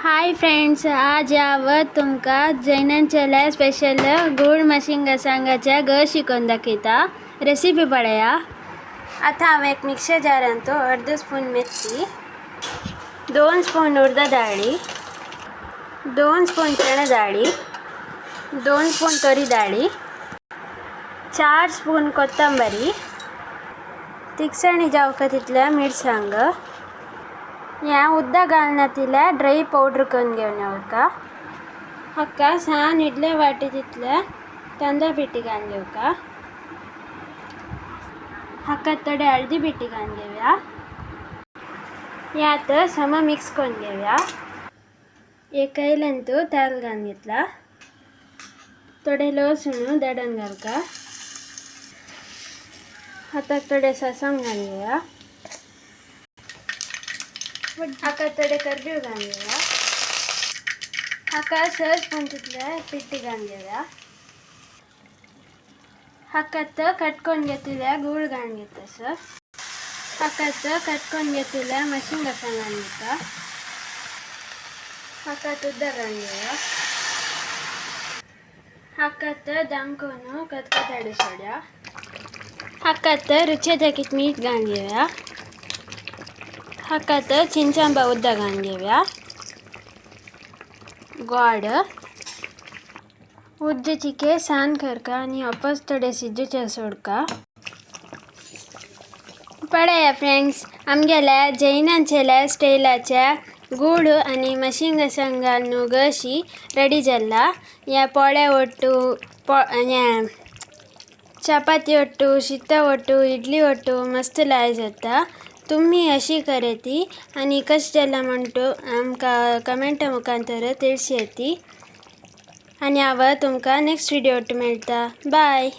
Hi friends, आज यावं तुमका जैनांच्या स्पेशल गोड मशिंगा सांगाच्या शिकवून दाखयता. रेसिपी पळया. आता हांवें एक मिक्सर जार आणतो. अर्ध स्पून मेथी, 2 स्पून उडदा डाळी, 2 स्पून चणा डाळी, 2 स्पून तोरी डाळी, 4 स्पून कोथंबरी, तिखसणी जावका तितल्या मिरसांग, या उद्दा घालनातिल्या ड्राई पावडर करून घेऊन येऊका. हक्का 6 इडल्या वाटी तितल्या तांदूळ पिठी घालून घेऊका. हक्का थोडे हळदी पिठी घालून घेऊया. यात सम मिक्स करून घेऊया. एक कैलन तो ताल घालून घेतला. थोडे लसूण दडण घालूका. हाताक थोडे सासम घालून घेऊया. हाका थोडे करबीव घालून घेऊया. हाका सहज पण तितल्या पिठी घालून घेऊया. हाकात कट करून घेतलेल्या गूळ घालून घेता सर. हाकात कट करून घेतलेल्या मशिंगा घालून घेता. हाकात उद्दा घालून घेऊया. हाकात दामकोन कतकत सोड्या. हाकात रुचीक मीठ घालून घेऊया. हाकात चिंचांबा उद्दा घालून घेऊया. गोड उज्जे चिके सान करका आणि वापस थोडे सिजूचे सोडका. पळया फ्रेंड्स, आमगेल्या जैनांच्या स्टायलाच्या गूड आणि मशिंगा सांगाल नुगशी रेडी जाला. या पोळ्या ಒಟ್ಟು चपाती ಒಟ್ಟು शीता ಒಟ್ಟು इडली ಒಟ್ಟು मस्त लाय जाता. तुम्ही अशी करेती आणि कश जाला म्हणतो आमका कमेंट मुखांतर ತಿಳಿಸಿ येती. आणि हांव तुमका नेक्स्ट व्हिडिओ मेळता. बाय.